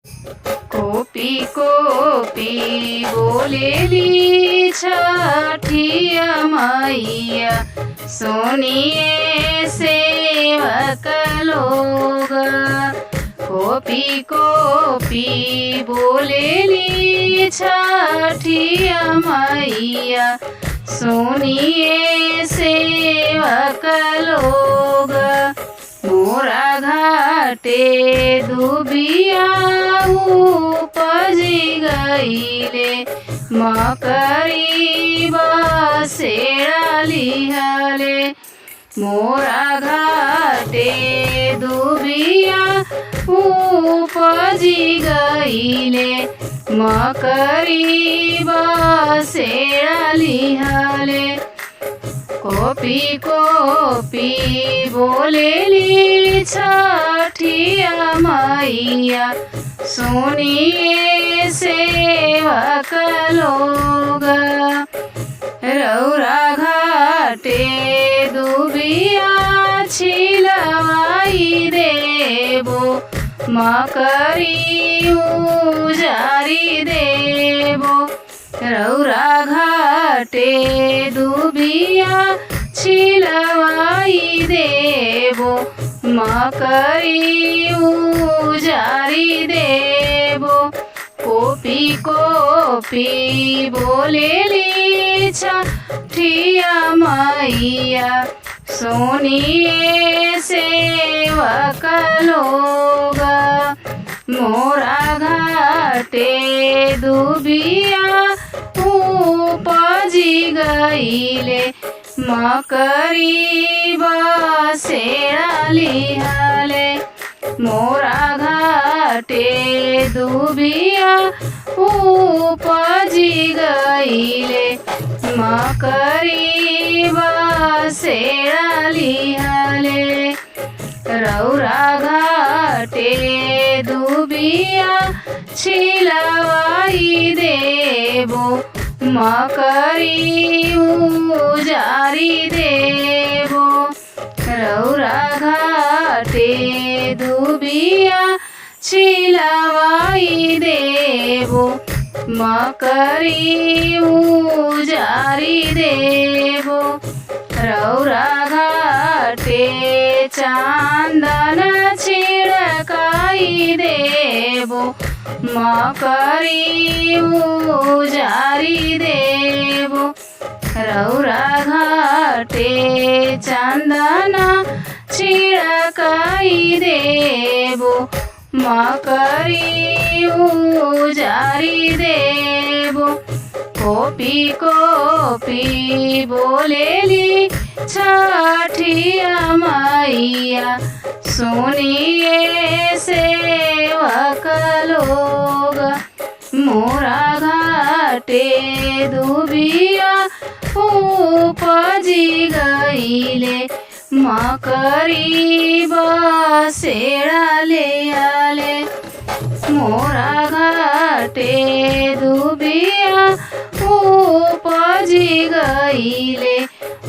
Copy copy बोलेली छठिया मैया, सुनिए सेवक लोग। कोपी कोपी बोलेली छठिया मैया, सुनिए सेवक लोग। मोरा घाटे दुबिया उपजी गईले, मकरी बसेड़ा लिहले। मोरा घाटे दुबिया उपजी गईले, मकरी बसेड़ा लिहले। कोपी कोपी बोलेली छठिया मैया, सुनिए सेवक लोग। रौरा घाटे दुबिया छिलवाई देबो, मकरी उजारी देबो। रौरा घाटे दुबिया छिलवाई देबो, मकरी उजारी देबो। कोपी कोपी बोलेली छठिया मैया, सुनिए सेवक लोग। मोरा घाटे दुबिया उपजी गईले, मकरी बसेड़ा लिहले। मोरा घाटे दुबिया उपजी गईले, मकरी बसेड़ा लिहले। रौरा घाटे दुबिया छिलवाई देबो, मकरी उजारी देबो। रौरा घाटे दुबिया छिलवाई देबो, मकरी उजारी देबो। रौरा घाटे चांदन छिड़काई देबो, मकरी उजारी देबो। रौरा घाटे चंदन छिड़काई देबो, मकरी उजारी देबो। कोपी कोपी बोलेली छठिया मैया, सुनिए सेवक लोग। मोरा घाटे दुबिया उपजी गईले, मकरी बसेड़ा लिहले। मोरा घाटे दुबिया उपजी गईले,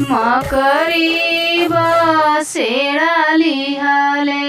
मकरी बसेड़ा लिहले।